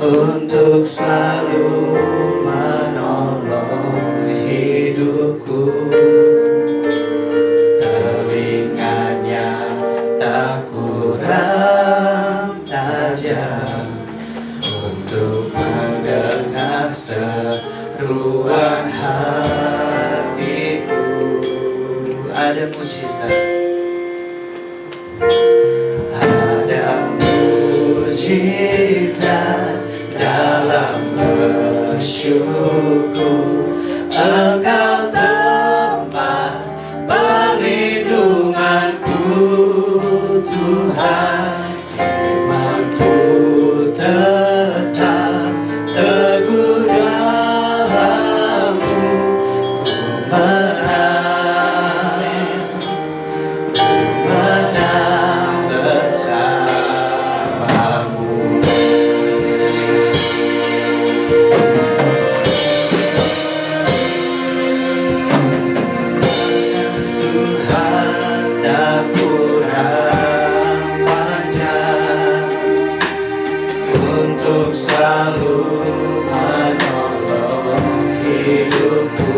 untuk selalu menolong hidupku. Telinganya tak kurang tajam untuk mendengar seruan hatiku. Ada mujizat, ada mujizat dalam bersyukur. Engkau tempat perlindunganku, Tuhan. Imanku tetap teguh dalam-Mu. Ku menang bersamamu. Tuhan tak kurang panjang untuk selalu menolong hidupku.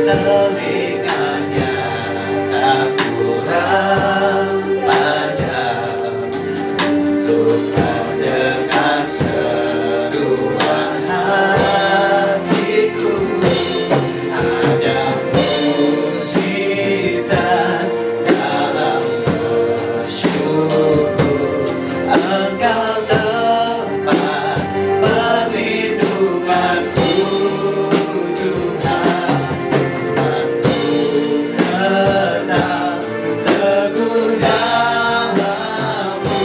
Telinganya tak kurang panjang untuk mendengar seruan hatiku. Ada mujizat dalam bersyukur. Engkau tempat perlindunganku, Tuhan. Imanku tetap teguh dalam-Mu.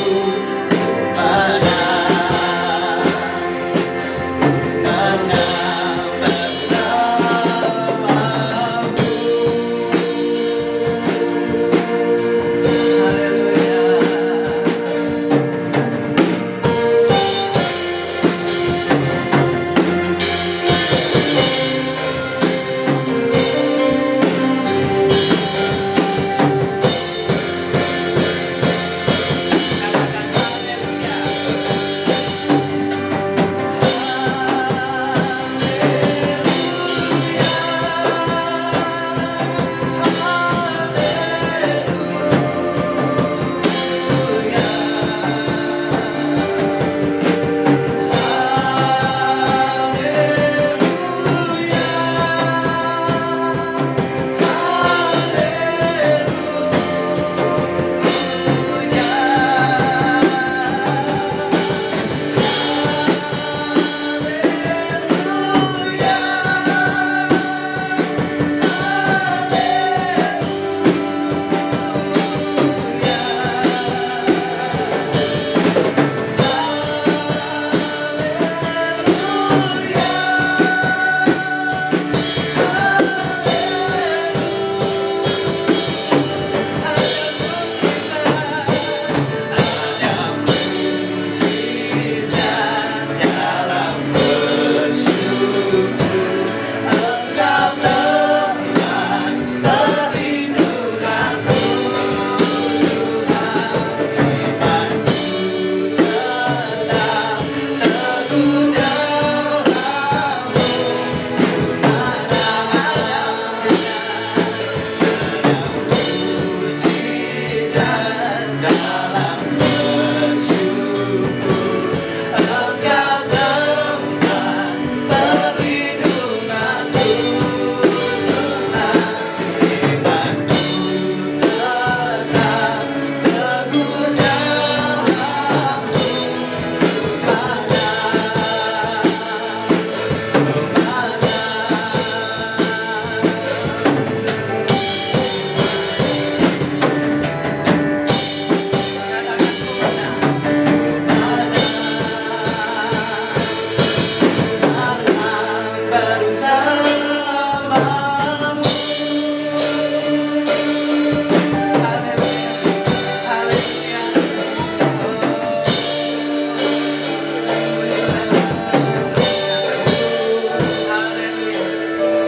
Menang bersamamu.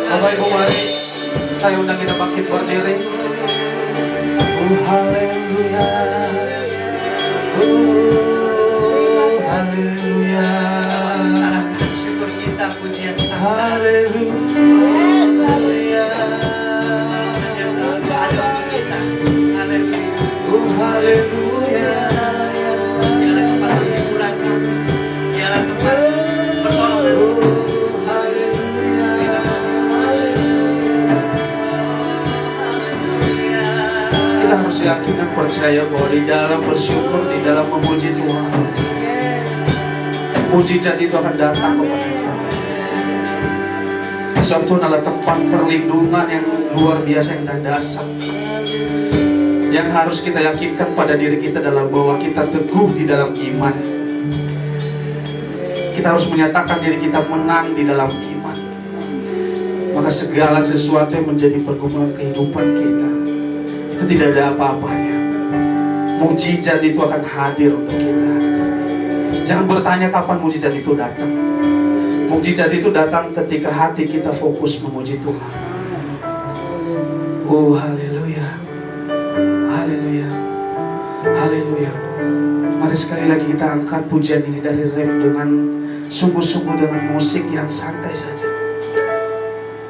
Bapak Ibu mari saya undang kita bangkit berdiri. Haleluya. Haleluya. percaya bahwa di dalam bersyukur, di dalam memuji Tuhan, mujizat itu akan datang kepada kita. Sebab Tuhan adalah tempat perlindungan yang luar biasa, yang dasar. Yang harus kita yakinkan pada diri kita adalah bahwa kita teguh di dalam iman. Kita harus menyatakan diri kita menang di dalam iman. Maka segala sesuatu yang menjadi pergumulan kehidupan kita, itu tidak ada apa-apanya. Mujizat itu akan hadir untuk kita. Jangan bertanya kapan mujizat itu datang. Mujizat itu datang ketika hati kita fokus memuji Tuhan. Oh, haleluya. Haleluya. Haleluya. Mari sekali lagi kita angkat pujian ini dari ref dengan sungguh-sungguh, dengan musik yang santai saja.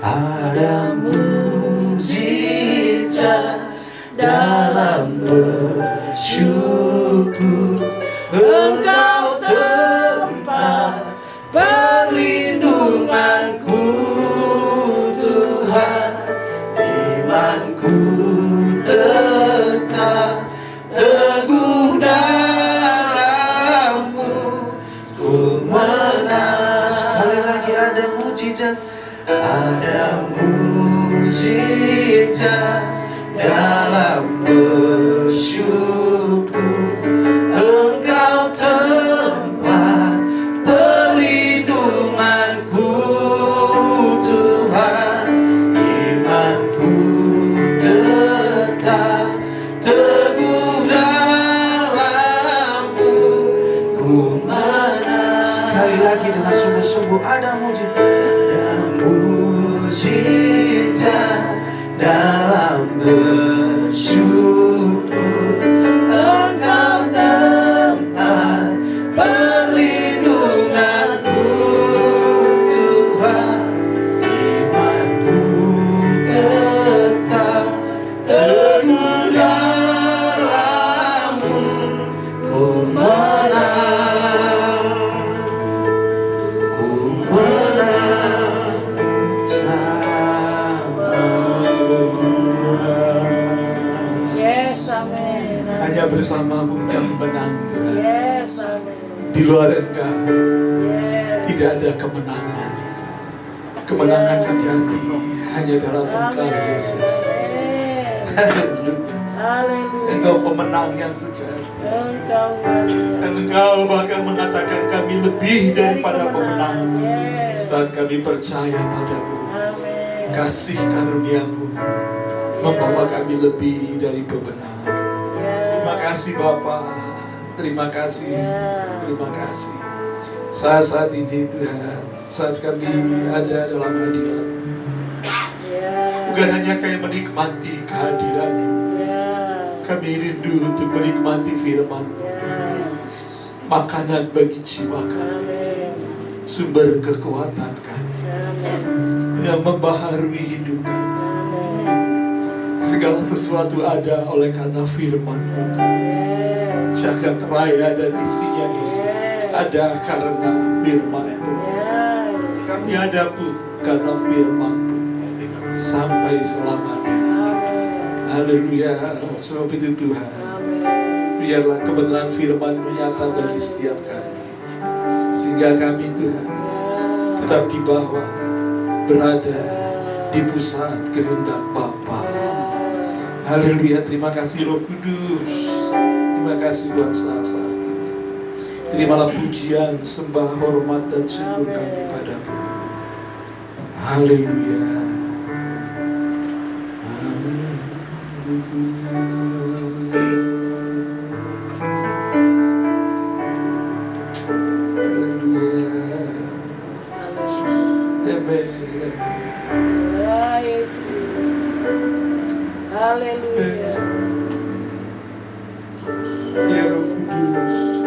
Ada mujizat dalam bersyukur, Engkau tempat perlindunganku, Tuhan. Imanku tetap teguh dalam-Mu, ku menang. Sekali lagi ada mujizat. Ada mujizat dalam bersyukur, Engkau tempat perlindunganku, Tuhan. Imanku tetap teguh dalam-Mu, ku menang. Sekali lagi dengan sungguh-sungguh ada mujizat. Mujizat dalam bersyukur, Engkau tempat perlindunganku, Tuhan. Imanku tetap teguh dalam-Mu, ku menang, ku menang. Hanya bersamamu kami menang. Yes, amen. Di luar Engkau Yes. tidak ada kemenangan. Kemenangan sejati hanya dalam Engkau, Yesus. Haleluya. Haleluya. Engkau pemenang yang sejati. Engkau mulia. Dan Engkau bahkan mengatakan kami lebih daripada pemenang Yes. saat kami percaya padamu. Amin. Kasih karunia-Mu membawa kami lebih dari pemenang. Terima kasih Bapa, terima kasih, terima kasih. Saat ini Tuhan, saat kami ada dalam hadirat, bukan hanya kami menikmati kehadiran, kami rindu untuk menikmati firman, makanan bagi jiwa kami, sumber kekuatan kami, yang membaharui hidup kami. Segala sesuatu ada oleh karena firman-Mu. Jagat raya dan isinya ada karena firman-Mu. Kami ada pun karena firman-Mu sampai selamanya. Haleluya. Sebab itu Tuhan, biarlah kebenaran firman-Mu nyata bagi setiap kami, sehingga kami Tuhan tetap di bawah, berada di pusat kehendak Bapa. Haleluya, terima kasih Roh Kudus. Terima kasih buat saat ini. Terimalah pujian, sembah, hormat, dan syukur kami padamu. Haleluya. Haleluya. Ya Roh Kudus,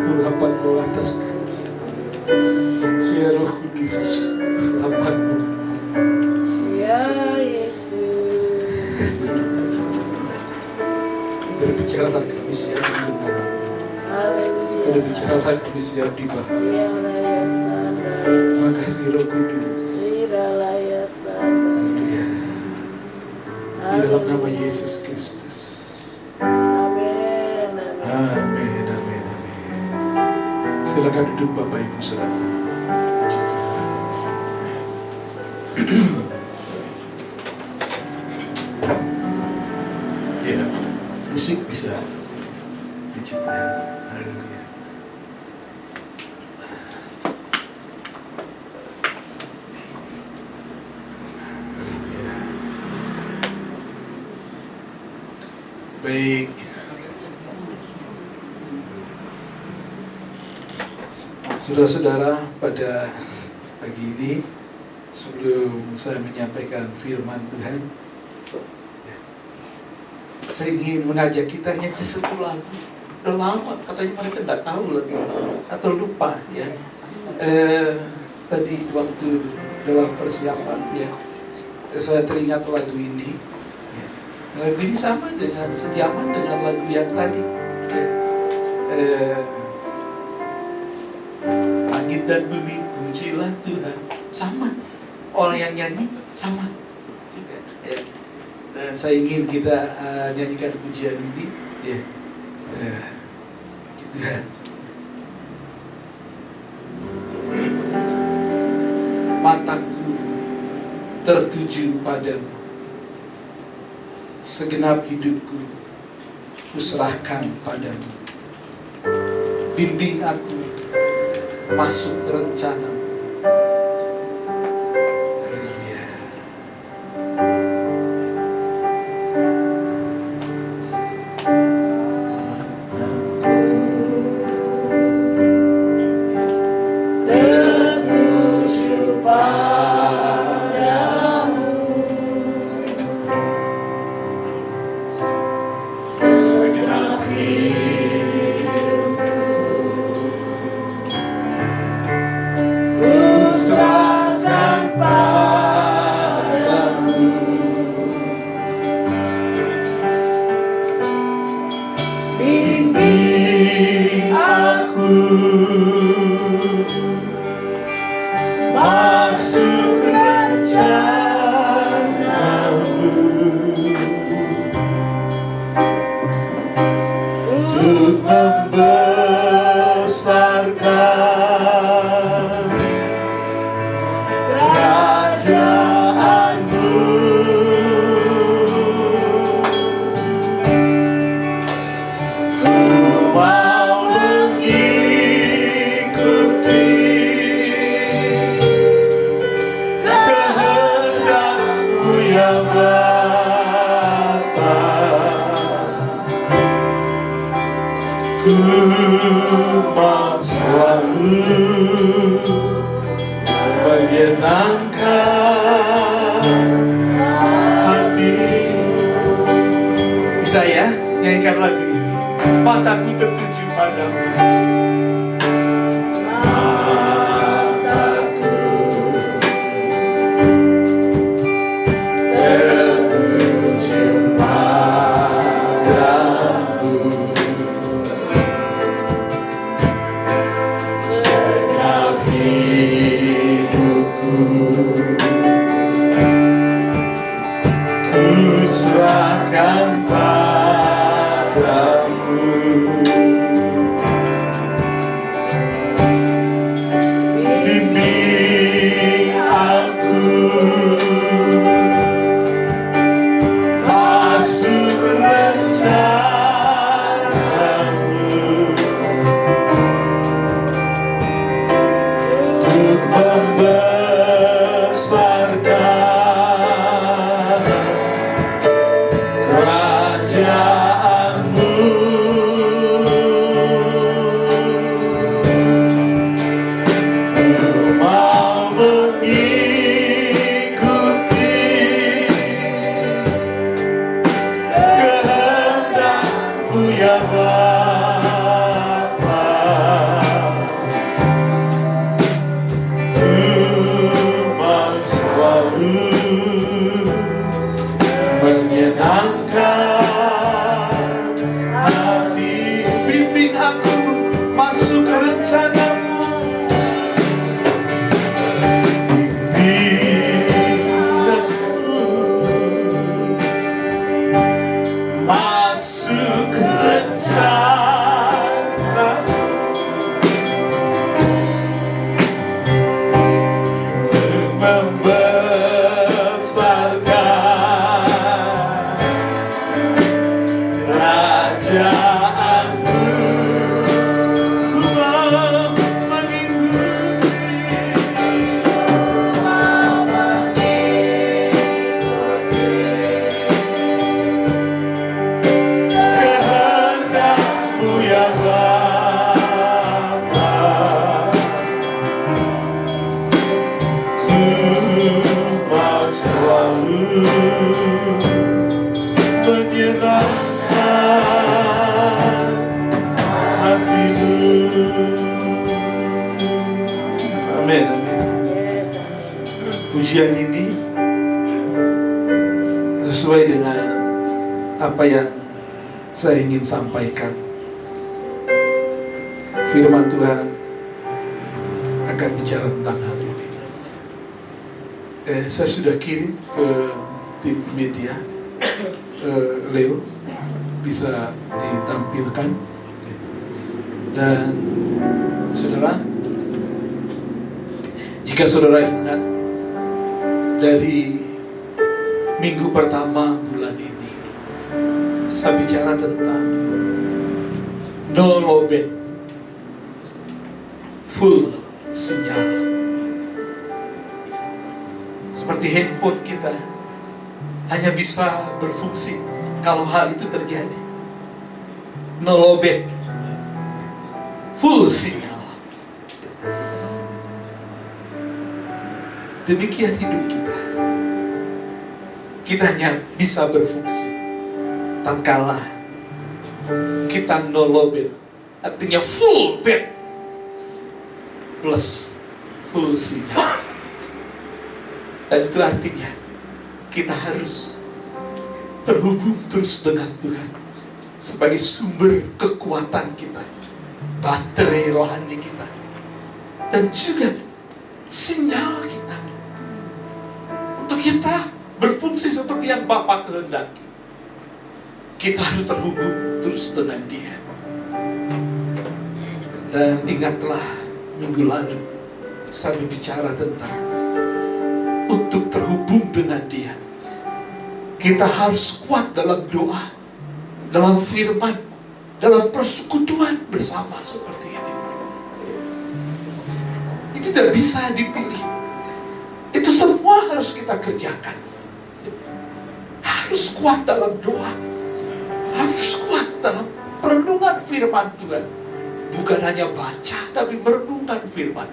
urapan-Mu atas kami. Ya Roh Kudus, urapan-Mu. Ya Yesus. Berbicaralah kami siap mendengar. Haleluya. Berbicaralah kami siap dibahas. Ya Raya Sana. Terima kasih Roh Kudus. Ya Raya Sana. Haleluya. Di dalam nama Yesus Kristus. Silakan duduk Bapak Ibu Saudara. Ya, musik bisa diciptakan. Haleluya. Haleluya. Baik. Saudara-saudara, pada pagi ini sebelum saya menyampaikan firman Tuhan, saya ingin mengajak kita nyanyi satu lagu. Udah lama katanya mereka nggak tahu lagu atau lupa ya. Tadi waktu dalam persiapan ya, saya teringat lagu ini. Lagu ini sama dengan sejaman dengan lagu yang tadi. Langit dan bumi pujilah Tuhan, sama. Orang yang nyanyi sama juga. Ya. Dan saya ingin kita nyanyikan pujian ini, ya. Gitu ya. Mataku tertuju padamu, segenap hidupku kuserahkan padamu. Bimbing aku masuk rencana. Haleluya. Tertuju padamu, Segenap serahkan padamu. Bimbing aku masuk rencanamu, untuk membesarkan kerajaanmu. Ku mau mengikuti kehendak-Mu ya Bapa. Ku mau selalu menyenangkan hati-Mu. Bisa ya nyanyikan lagu ini. Mataku tertuju padamu. Mataku tertuju padamu, segenap hidupku ku serahkan padamu. Bimbing aku masuk rencana-Mu, untuk membesarkan kerajaan-Mu. Ku mau mengikuti kehendak-Mu ya Bapa. Ku mau selalu menyenangkan hati. Bimbing aku masuk rencana-Mu. Bimbing aku masuk rencana-Mu. pujian ini sesuai dengan apa yang saya ingin sampaikan. Firman Tuhan akan bicara tentang hal ini. Saya sudah kirim ke tim media. Leo bisa ditampilkan. Dan saudara, jika saudara ingat dari minggu pertama bulan ini, saya bicara tentang no lowbat, full sinyal. Seperti handphone kita hanya bisa berfungsi kalau hal itu terjadi. No lowbat, full sinyal. Demikian hidup kita. Kita hanya bisa berfungsi tatkala kita no lowbat, artinya full bed plus full sinyal. Dan itu artinya kita harus terhubung terus dengan Tuhan sebagai sumber kekuatan kita, baterai rohani kita, dan juga sinyal kita untuk kita berfungsi seperti yang Bapa kehendaki. Kita harus terhubung terus dengan Dia. Dan ingatlah minggu lalu saya bicara tentang untuk terhubung dengan Dia, kita harus kuat dalam doa, dalam firman, dalam persekutuan bersama seperti ini. Itu tidak bisa dipilih. Itu semua harus kita kerjakan. Harus kuat dalam doa, harus kuat dalam perenungan firman Tuhan. Bukan hanya baca, tapi merenungkan firman.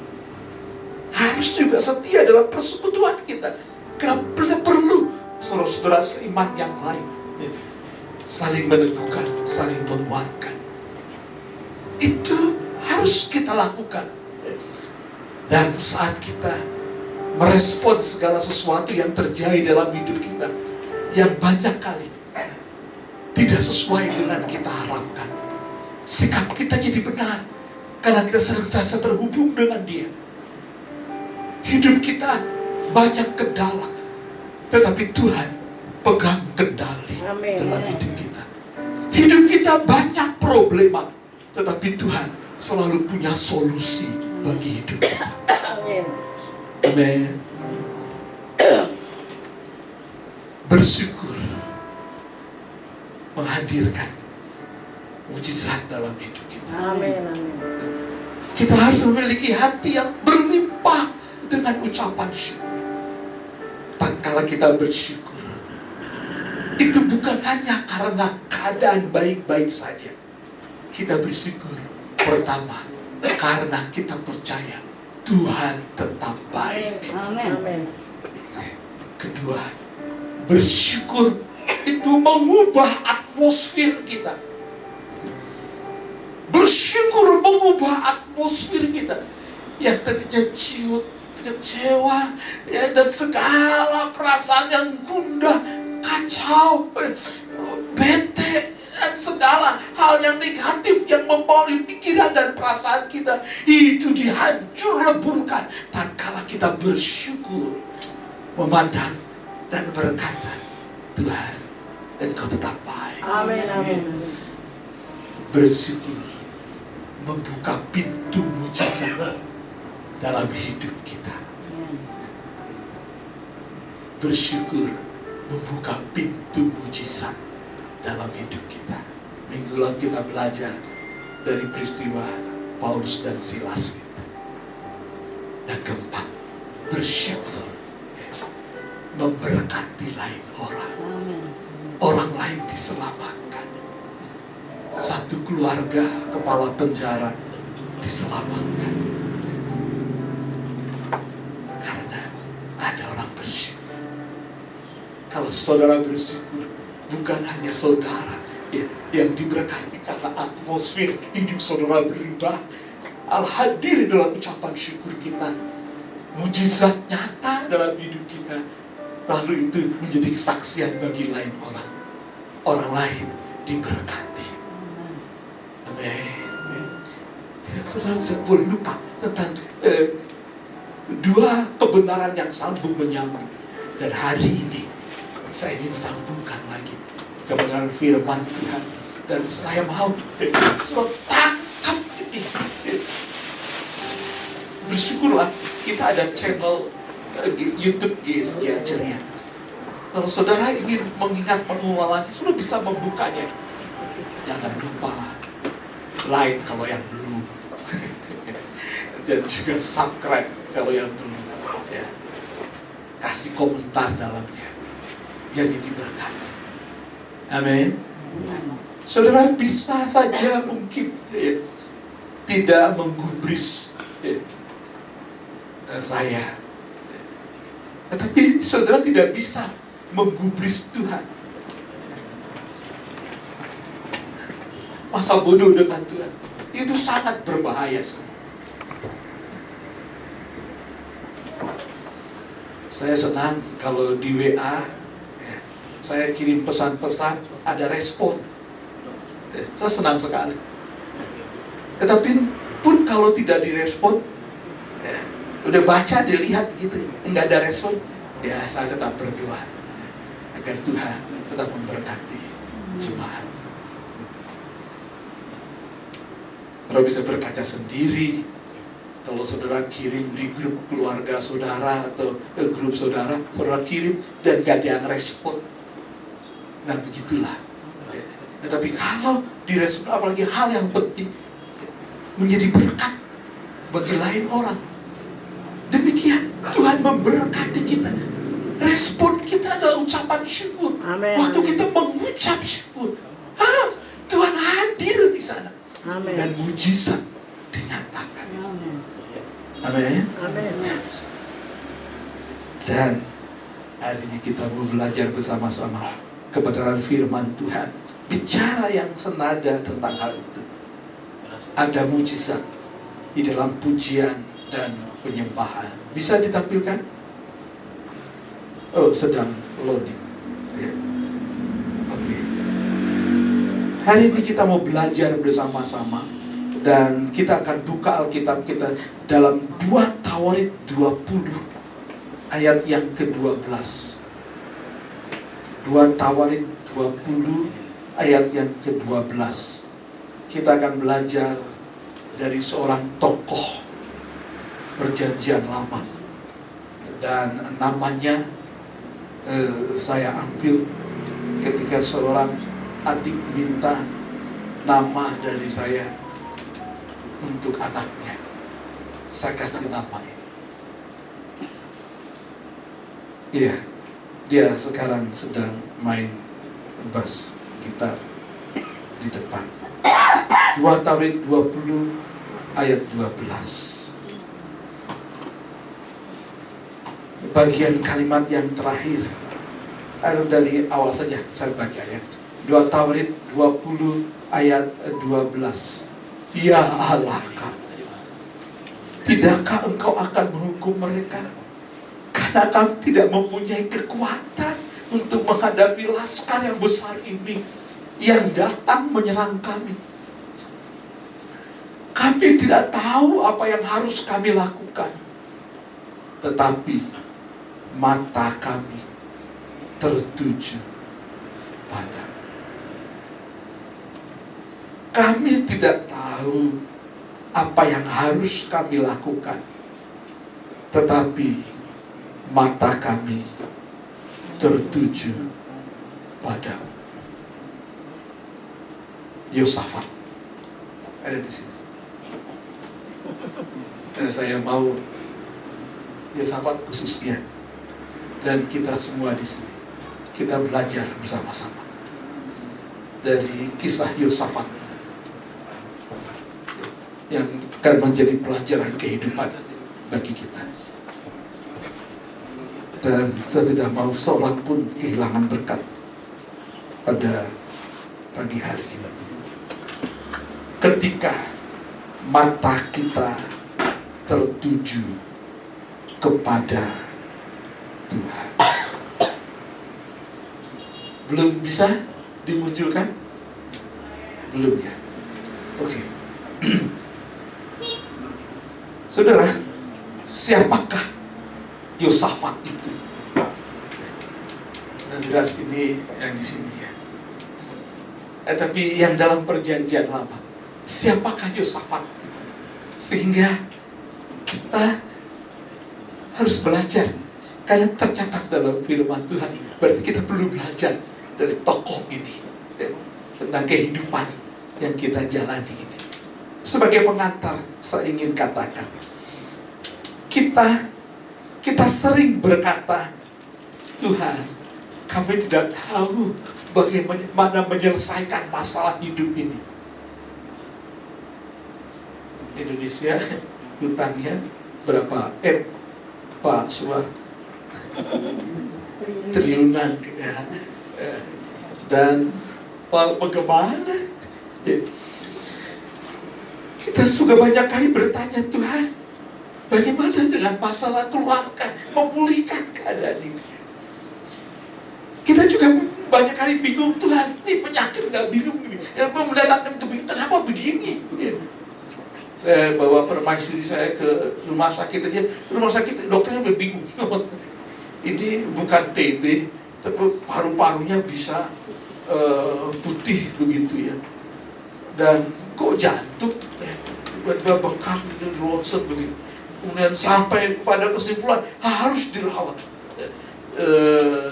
Harus juga setia dalam persekutuan kita. Karena kita perlu saudara-saudara seiman yang lain saling meneguhkan, saling menguatkan. Itu harus kita lakukan. Dan saat kita merespon segala sesuatu yang terjadi dalam hidup kita, yang banyak kali tidak sesuai dengan kita harapkan, sikap kita jadi benar karena kita senantiasa terhubung dengan Dia. Hidup kita banyak kendala, tetapi Tuhan pegang kendali dalam hidup kita. Hidup kita banyak problema, tetapi Tuhan selalu punya solusi bagi hidup kita. Amin. Bersyukur menghadirkan mujizat dalam hidup kita. Amin. Kita harus memiliki hati yang berlimpah dengan ucapan syukur. Tatkala kita bersyukur, itu bukan hanya karena keadaan baik-baik saja. Kita bersyukur pertama karena kita percaya Tuhan tetap baik. Amin. Kedua, bersyukur itu mengubah atmosfer kita. Bersyukur mengubah atmosfer kita yang tadinya ciut, kecewa, ya, dan segala perasaan yang gundah, kacau, bete, dan segala hal yang negatif yang mempengaruhi pikiran dan perasaan kita, itu dihancur leburkan tatkala kita bersyukur, memandang dan berkata, Tuhan, Engkau tetap baik. Amin. Bersyukur membuka pintu mujizat dalam hidup kita. Bersyukur membuka pintu mujizat dalam hidup kita. Minggu lalu kita belajar dari peristiwa Paulus dan Silas itu. Dan keempat, bersyukur memberkati lain orang. Orang lain diselamatkan. Satu keluarga kepala penjara diselamatkan. Karena ada orang bersyukur. Kalau saudara bersyukur, bukan hanya saudara yang diberkati karena atmosfer hidup saudara berubah. Al hadir dalam ucapan syukur kita. mujizat nyata dalam hidup kita, lalu itu menjadi kesaksian bagi lain orang. Orang lain diberkati. Amin. Saudara tidak boleh lupa tentang dua kebenaran yang sambung menyambung. Dan hari ini saya ingin sambungkan lagi kebenaran firman Tuhan. Dan saya mau saudara tangkap ini. Bersyukurlah kita ada channel YouTube GSG Ceria. Kalau saudara ingin mengingat pengulangan, sudah bisa membukanya. Jangan lupa like kalau yang belum. Dan juga subscribe kalau yang belum. Ya. Kasih komentar dalamnya. Jadi diberkati. Amin. Saudara bisa saja mungkin tidak menggubris saya. Tetapi saudara tidak bisa menggubris Tuhan. Masa bodoh dengan Tuhan itu sangat berbahaya. Saya senang kalau di WA saya kirim pesan-pesan ada respon. Saya senang sekali. Tetapi pun kalau tidak direspon, udah baca, dilihat gitu, enggak ada respon, ya saya tetap berdoa agar Tuhan tetap memberkati jemaat. Saudara bisa berkaca sendiri. Kalau saudara kirim di grup keluarga saudara atau grup saudara, saudara kirim dan gak ada yang respon. Nah begitulah. Tetapi kalau direspon, apalagi hal yang penting, menjadi berkat bagi lain orang. Demikian Tuhan memberkati kita. Respon kita adalah ucapan syukur. Amen. Waktu kita mengucap syukur, Tuhan hadir di sana. Amen. Dan mujizat dinyatakan. Amin. Amin. Dan hari ini kita mau belajar bersama-sama kebenaran firman Tuhan. Bicara yang senada tentang hal itu. Ada mujizat di dalam pujian dan penyembahan. Bisa ditampilkan? Oh, sedang loading. Ya. Oke. Hari ini kita mau belajar bersama-sama. Dan kita akan buka Alkitab kita dalam 2 Tawarid 20 ayat yang ke-12. 2 Tawarid 20 ayat yang ke-12. Kita akan belajar dari seorang tokoh perjanjian lama. Dan namanya saya ambil ketika seorang adik minta nama dari saya untuk anaknya. Saya kasih nama ini. Iya, dia sekarang sedang main bass gitar di depan. 2 Tawarid 20 ayat 12. Bagian kalimat yang terakhir. Dari awal saja saya baca ya. 2 Tawarid 20 ayat 12. Ya Allah, tidakkah engkau akan menghukum mereka? Karena kami tidak mempunyai kekuatan untuk menghadapi laskar yang besar ini yang datang menyerang kami. Kami tidak tahu apa yang harus kami lakukan. Tetapi mata kami tertuju pada. Kami tidak tahu apa yang harus kami lakukan, tetapi mata kami tertuju pada Yosafat. Ada di sini. Dan saya mau Yosafat khususnya, dan kita semua di sini, kita belajar bersama-sama dari kisah Yosafat yang akan menjadi pelajaran kehidupan bagi kita. Dan saya tidak mau seorang pun kehilangan berkat pada pagi hari ini. Ketika mata kita tertuju kepada Tuhan. Belum bisa dimunculkan? Belum ya? Oke. Saudara, siapakah Yosafat itu? Nah, jelas ini yang di sini ya. Tapi yang dalam perjanjian lama, siapakah Yosafat? Sehingga kita harus belajar, karena tercatat dalam firman Tuhan. Berarti kita perlu belajar dari tokoh ini ya, tentang kehidupan yang kita jalani ini. Sebagai pengantar, saya ingin katakan, kita sering berkata, Tuhan, kami tidak tahu bagaimana menyelesaikan masalah hidup ini. Indonesia hutangnya berapa M, Pak Suar? Triliunan ya. Dan bagaimana? Kita juga banyak kali bertanya, Tuhan, bagaimana dengan masalah keluarga, memulihkan keadaan ini? Kita juga banyak kali bingung, Tuhan, ini penyakit nggak bingung ini, yang mendatangkan kebingungan, kenapa begini? Ya. Saya bawa permaisuri saya ke rumah sakit aja, rumah sakit dokternya bingung. Ini bukan TB, tapi paru-parunya bisa putih begitu ya. Dan kok jantung tiba-tiba bengkak, ronsen begitu. Kemudian sampai pada kesimpulan harus dirawat.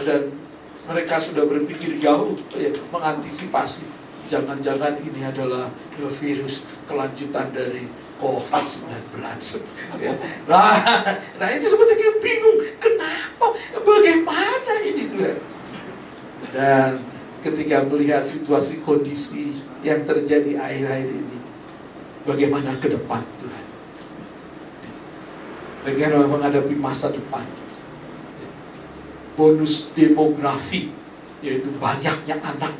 Dan mereka sudah berpikir jauh ya, mengantisipasi. Jangan-jangan ini adalah virus kelanjutan dari COVID-19 ya. Nah itu sebetulnya bingung, kenapa, bagaimana ini Tuhan. Dan ketika melihat situasi kondisi yang terjadi akhir-akhir ini, bagaimana ke depan Tuhan, bagaimana menghadapi masa depan, bonus demografi, yaitu banyaknya anak,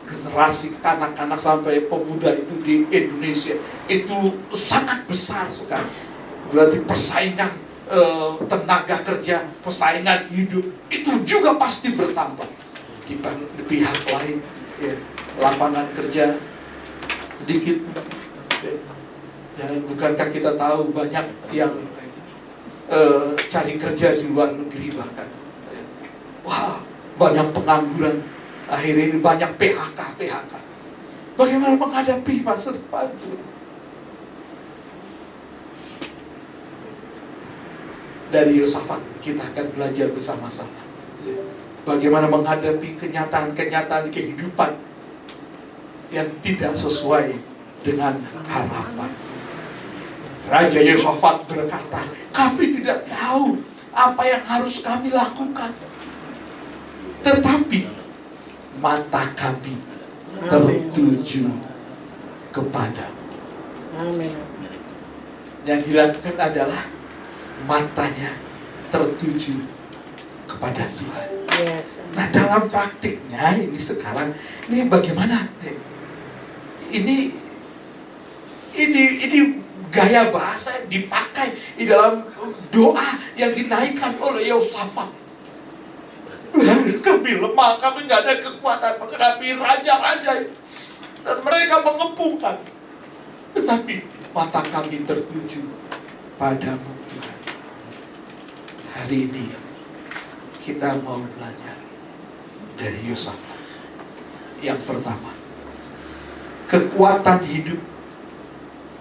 generasi kanak-kanak sampai pemuda itu di Indonesia itu sangat besar sekali. Berarti persaingan tenaga kerja, persaingan hidup itu juga pasti bertambah. Di pihak lain ya, lapangan kerja sedikit ya. Dan bukankah kita tahu banyak yang cari kerja di luar negeri bahkan ya. Wah, banyak pengangguran. Akhirnya ini banyak PHK. Bagaimana menghadapi masa depan itu? Dari Yosafat kita akan belajar bersama-sama. Bagaimana menghadapi kenyataan-kenyataan kehidupan yang tidak sesuai dengan harapan. Raja Yosafat berkata, kami tidak tahu apa yang harus kami lakukan. Tetapi mata kami tertuju kepadamu. Amin. Yang dilakukan adalah matanya tertuju kepada Tuhan. Yes. Nah dalam praktiknya ini sekarang, ini bagaimana? Ini gaya bahasa yang dipakai di dalam doa yang dinaikkan oleh Yosafat. Kami lemah, kami nggak ada kekuatan menghadapi raja-raja dan mereka mengepungkan. Tetapi mata kami tertuju padamu Tuhan. Hari ini kita mau belajar dari Yosafat. Yang pertama, kekuatan hidup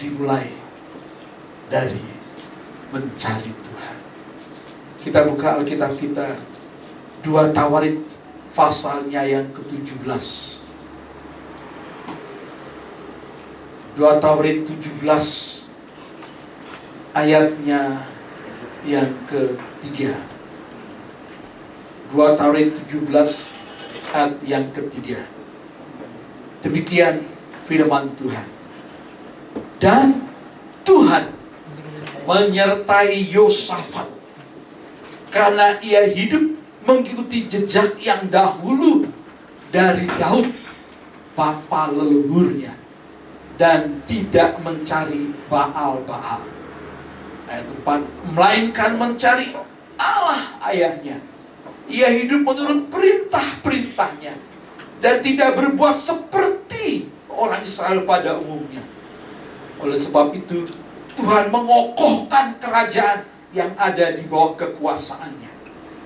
dimulai dari mencari Tuhan. Kita buka Alkitab kita, 2 Tawarit pasalnya yang ke-17. 2 Tawarit 17 ayatnya yang ke-3. 2 Tawarit 17 ayat yang ke-3. Demikian firman Tuhan. Dan Tuhan menyertai Yosafat karena ia hidup mengikuti jejak yang dahulu dari Daud bapa leluhurnya dan tidak mencari Baal-Baal. Ayat 4, melainkan mencari Allah ayahnya. Ia hidup menurut perintah-perintahnya dan tidak berbuat seperti orang Israel pada umumnya. Oleh sebab itu, Tuhan mengokohkan kerajaan yang ada di bawah kekuasaannya.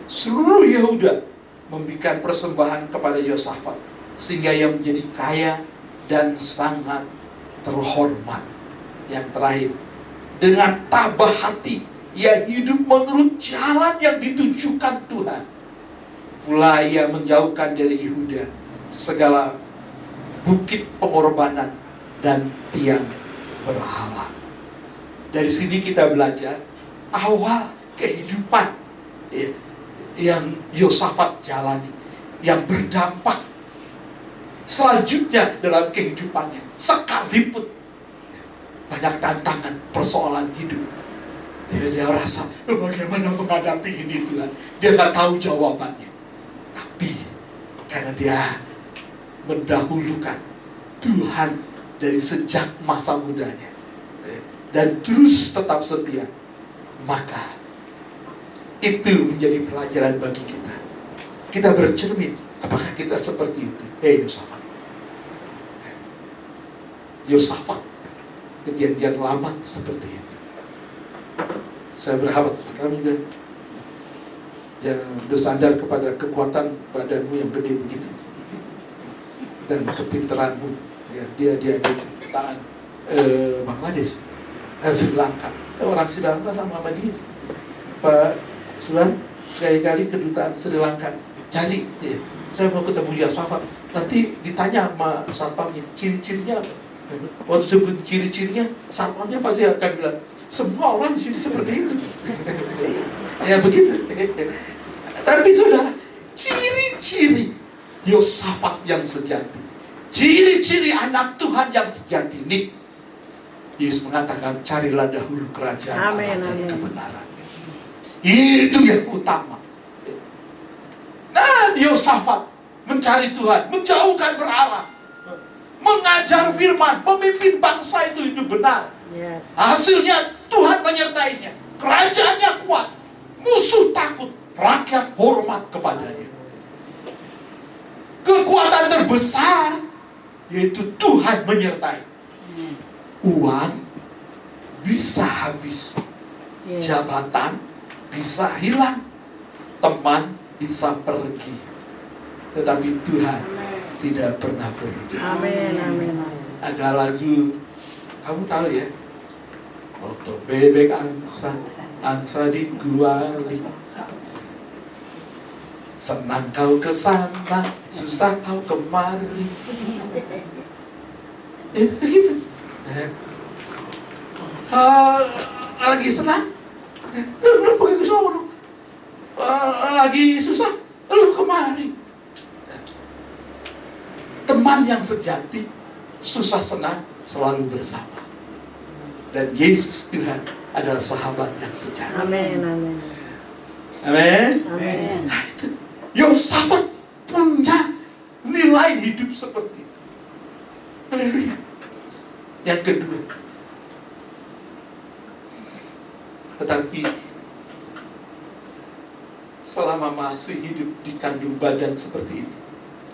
Seluruh Yehuda memberikan persembahan kepada Yosafat, sehingga ia menjadi kaya dan sangat terhormat. Yang terakhir, dengan tabah hati ia hidup menurut jalan yang ditunjukkan Tuhan. Pula ia menjauhkan dari Yehuda segala bukit pengorbanan dan tiang berhala. Dari sini kita belajar awal kehidupan yang Yosafat jalani, yang berdampak selanjutnya dalam kehidupannya, sekalipun banyak tantangan, persoalan hidup. Dia rasa, bagaimana menghadapi ini Tuhan? Dia nggak tahu jawabannya. Tapi karena dia mendahulukan Tuhan dari sejak masa mudanya dan terus tetap setia, maka itu menjadi pelajaran bagi kita. Kita bercermin, apakah kita seperti itu? Yosafat. Yosafat, kejadian lama seperti itu. Saya berharap kami juga jangan bersandar kepada kekuatan badanmu yang gede begitu dan kepintaranmu. Dia tangan Bangladesh, Sri Lanka. Orang Sri Lanka sama dia. Pak Sulan, sekali-kali kedutaan Sri Lanka. Cari, saya mau ketemu Yosafat. Nanti ditanya sama satpamnya, ciri-cirinya apa? Waktu sebut ciri-cirinya, satpamnya pasti akan bilang, semua orang di sini seperti itu. Ya begitu. Tapi saudara, ciri-ciri Yosafat yang sejati, ciri-ciri anak Tuhan yang sejati ini, Yesus mengatakan, carilah dahulu kerajaan Allah dan kebenaran. Itu yang utama. Nah, Yosafat mencari Tuhan, menjauhkan berhala, mengajar firman, memimpin bangsa itu hidup benar. Yes. Hasilnya Tuhan menyertainya, kerajaannya kuat, musuh takut, rakyat hormat kepadanya. Kekuatan terbesar yaitu Tuhan menyertai. Uang bisa habis, jabatan bisa hilang, teman bisa pergi, tetapi Tuhan tidak pernah pergi. Amin, amin, amin. Ada lagu, kamu tahu ya, waktu bebek angsa diguali, senang kau kesana, susah kau kemari. Itu gitu. Lagi senang, lu pergi ke sono. Lagi susah, lu kemari. Teman yang sejati, susah senang selalu bersama. Dan Yesus Tuhan adalah sahabat yang sejati. Amin, amin. Amin. Amin. Nah, itu Yosafat punya nilai hidup seperti itu. Haleluya. Yang kedua, tetapi selama masih hidup di kandung badan seperti ini,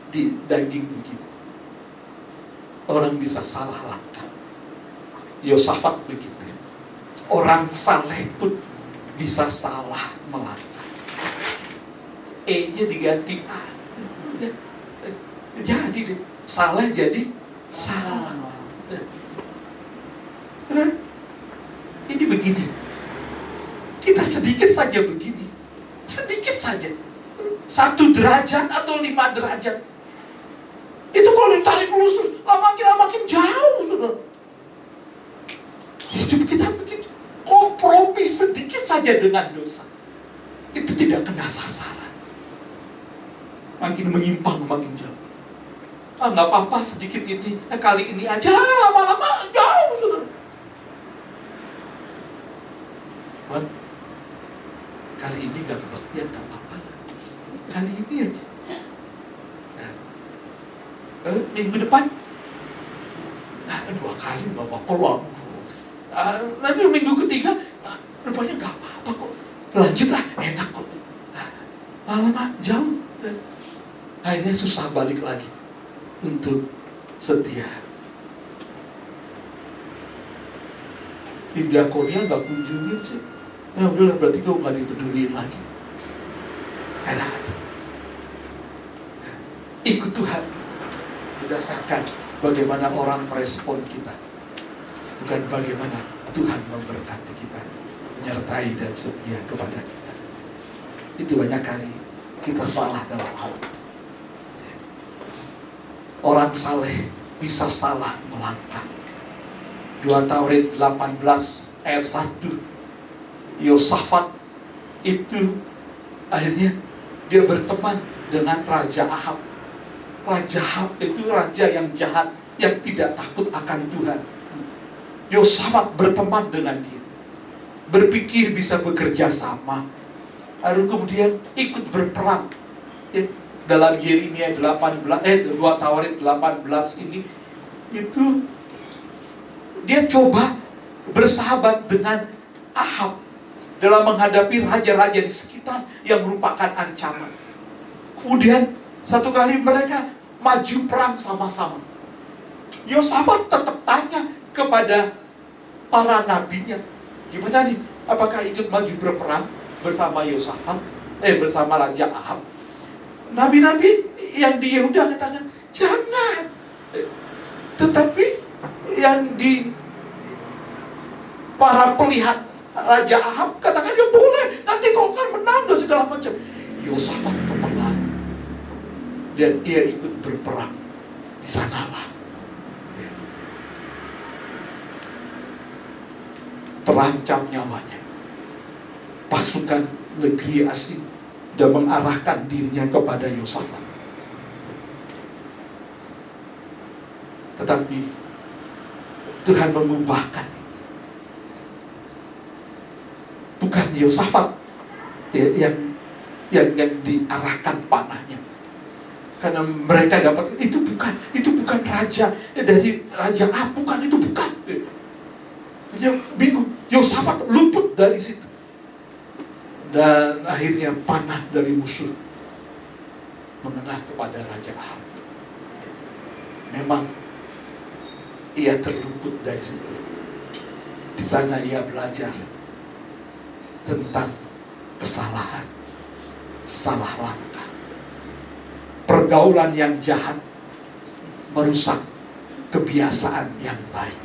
di daging begini, orang bisa salah langkah. Yosafat begitu. Orang saleh pun bisa salah melangkah. E-nya diganti A. Jadi deh, salah jadi salah. Saudara, ini begini. Kita sedikit saja begini. Sedikit saja. 1 derajat atau 5 derajat. Itu kalau ditarik lurus, makin jauh, saudara. Hidup kita begitu. Kompromi sedikit saja dengan dosa, itu tidak kena sasaran. Makin menyimpang, makin jauh. Nggak apa-apa sedikit ini, kali ini aja, lama-lama jauh, saudara. Buat kali ini gak kebaktian, gak apa-apa lah. Kali ini aja. Minggu depan, 2 kali gak apa-apa lah. Nanti minggu ketiga, lanjutlah, enak kok. Lama jauh, dan akhirnya susah balik lagi untuk setia. Di diakonia nggak kunjungin sih. Ya udahlah, berarti gue nggak dipeduliin lagi. Enak hati. Ikut Tuhan berdasarkan bagaimana orang merespon kita, bukan bagaimana Tuhan memberkati kita, menyertai dan setia kepada kita. Itu banyak kali kita salah dalam hal itu. Orang saleh bisa salah melangkah. 2 Taurat 18 ayat 1. Yosafat itu akhirnya dia berteman dengan Raja Ahab. Raja Ahab itu raja yang jahat, yang tidak takut akan Tuhan. Yosafat berteman dengan dia, berpikir bisa bekerja sama, lalu kemudian ikut berperang. Dalam Yeremia 2 Taurat 18 ini, itu dia coba bersahabat dengan Ahab dalam menghadapi raja-raja di sekitar yang merupakan ancaman. Kemudian satu kali mereka maju perang sama-sama. Yosafat tetap tanya kepada para nabinya, gimana nih? Apakah ikut maju berperang bersama Yosafat? Bersama Raja Ahab? Nabi-nabi yang di Yehuda katakan, jangan. Tetapi yang di para pelihat Raja Ahab katakan, ya boleh, nanti kau akan menang dan segala macam. Yosafat kepengaruh dan ia ikut berperang di sanalah. Terancam nyawanya. Pasukan negeri asing dan mengarahkan dirinya kepada Yosafat. Tetapi Tuhan mengubahkan itu. Bukan Yosafat yang diarahkan panahnya. Karena mereka dapat itu bukan raja dari Raja Ahab, bukan. Dia bingung. Yosafat luput dari situ. Dan akhirnya panah dari musuh mengenai kepada Raja Ahab. Memang ia terluput dari situ. Di sana ia belajar tentang kesalahan, salah langkah. Pergaulan yang jahat merusak kebiasaan yang baik.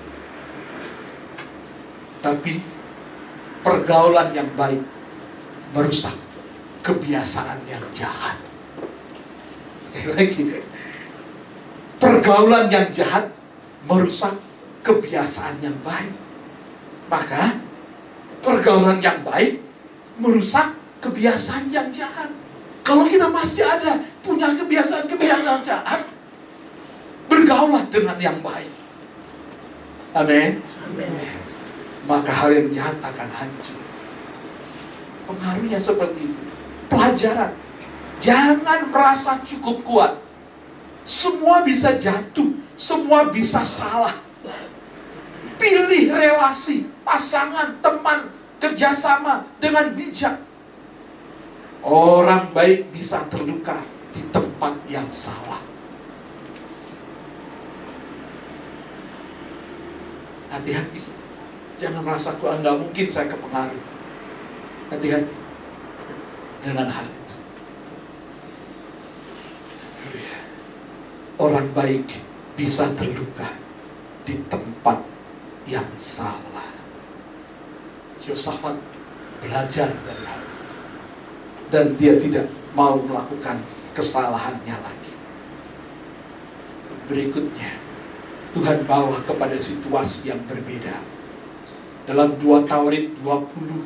Tapi pergaulan yang baik merusak kebiasaan yang jahat. Sekali lagi, pergaulan yang jahat merusak kebiasaan yang baik. Maka pergaulan yang baik merusak kebiasaan yang jahat. Kalau kita masih ada punya kebiasaan-kebiasaan jahat, bergaulah dengan yang baik. Amin. Maka hal yang jahat akan hancur. Pengaruhnya seperti itu. Pelajaran. Jangan merasa cukup kuat. Semua bisa jatuh. Semua bisa salah. Pilih relasi, pasangan, teman, kerjasama dengan bijak. Orang baik bisa terluka di tempat yang salah. Hati-hati. Jangan merasa nggak mungkin saya kepengaruh. Hati-hati dengan hal itu. Orang baik bisa terluka di tempat yang salah. Yosafat belajar dari hal itu. Dan dia tidak mau melakukan kesalahannya lagi. Berikutnya, Tuhan bawa kepada situasi yang berbeda. Dalam 2 Taurat 20,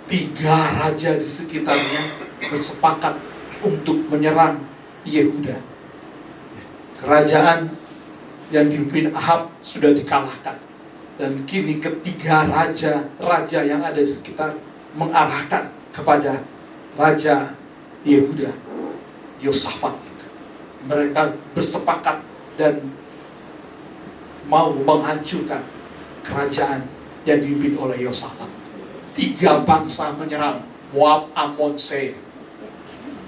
3 raja di sekitarnya bersepakat untuk menyerang Yehuda. Kerajaan yang dipimpin Ahab sudah dikalahkan. Dan kini ketiga raja yang ada di sekitar mengarahkan kepada Raja Yehuda, Yosafat itu. Mereka bersepakat dan mau menghancurkan kerajaan yang dipimpin oleh Yosafat. 3 bangsa menyerang, Moab, Ammon, Seir.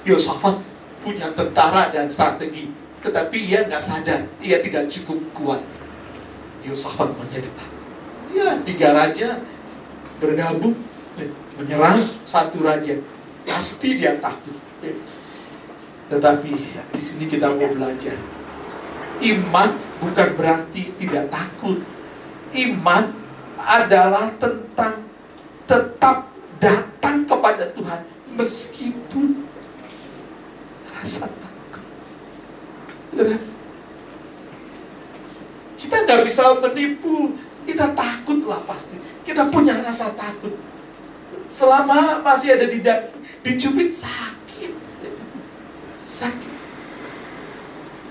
Yosafat punya tentara dan strategi, tetapi ia nggak sadar, ia tidak cukup kuat. Yosafat menjadi takut. Ya, 3 raja bergabung menyerang 1 raja, pasti dia takut. Tetapi di sini kita mau belajar, iman bukan berarti tidak takut. Iman adalah tentang tetap datang kepada Tuhan meskipun rasa takut. Kita nggak bisa menipu, kita takutlah pasti. Kita punya rasa takut. Selama masih ada di daging, dicubit sakit.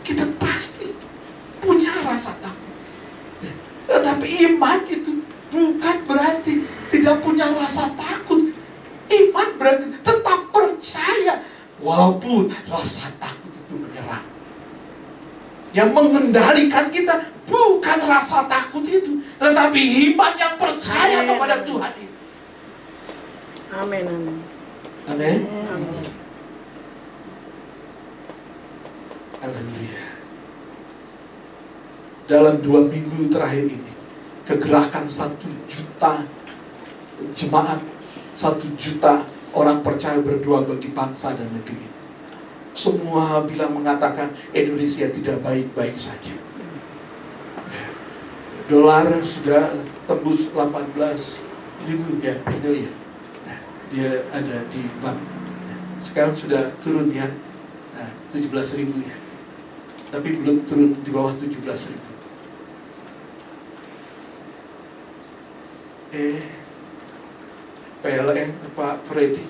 Kita pasti punya rasa takut. Tetapi iman itu bukan berarti tidak punya rasa takut. Iman berarti tetap percaya walaupun rasa takut itu menyerang. Yang mengendalikan kita bukan rasa takut itu, tetapi iman yang percaya kepada Tuhan itu. Amin, amin. Amin. Amin. Haleluya. Dalam 2 minggu terakhir ini, kegerakan 1 juta jemaat, 1 juta orang percaya berdoa bagi bangsa dan negeri. Semua mengatakan Indonesia tidak baik-baik saja. Dolar sudah tembus 18.000 ya, miliar. Dia ada di bank. Sekarang sudah turun ya, 17.000 ya. Tapi belum turun di bawah 17.000. PLN Pak Freddy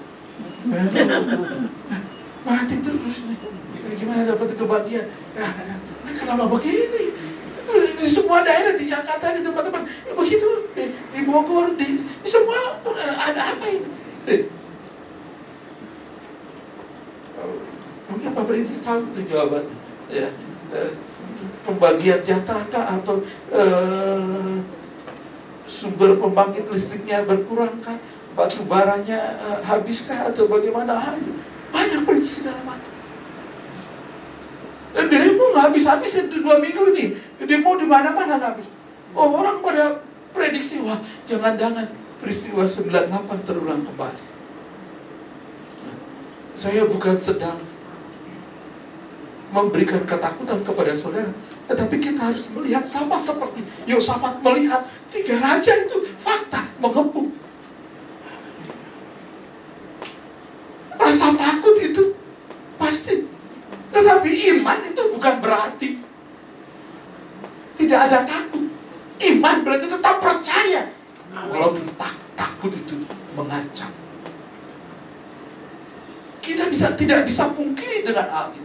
mati terus nih. Gimana dapat kebahagiaan? Kenapa begini? Di semua daerah, di Jakarta, di tempat-tempat begitu, di Bogor, di semua ada apa ini? Mungkin Pak Freddy tahu itu jawabannya. Ya, pembagian jatah kah atau sumber pembangkit listriknya berkurang kah, batu baranya habiskah atau bagaimana? Itu banyak prediksi segala macam. Demo nggak habis-habis 2 minggu ini. Demo di mana-mana nggak habis. Orang pada prediksi, wah jangan-jangan peristiwa 98 terulang kembali. Saya bukan sedang memberikan ketakutan kepada saudara, tetapi kita harus melihat sama seperti Yosafat melihat 3 raja itu fakta mengepung. Rasa takut itu pasti, tetapi iman itu bukan berarti tidak ada takut. Iman berarti tetap percaya walaupun takut itu mengancam. Kita tidak bisa pungkiri dengan hal itu.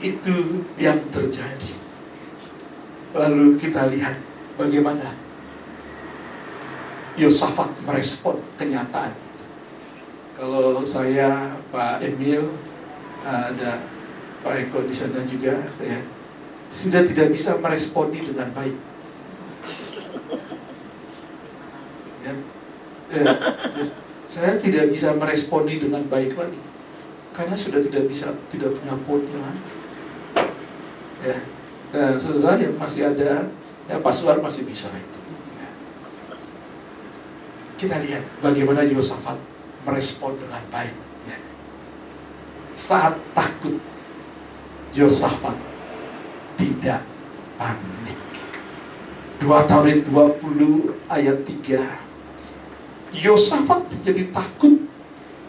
Itu yang terjadi. Lalu kita lihat bagaimana Yosafat merespon kenyataan itu. Kalau saya, Pak Emil, ada Pak Eko di sana juga, ya, sudah tidak bisa meresponi dengan baik. Ya, saya tidak bisa meresponi dengan baik lagi, karena sudah tidak punya poin lagi. Ya, dan saudara yang masih ada, ya Pak Suar masih bisa itu. Ya. Kita lihat bagaimana Yosafat merespon dengan baik. Ya. Saat takut, Yosafat tidak panik. 2 Tawarikh 20 ayat 3. Yosafat menjadi takut,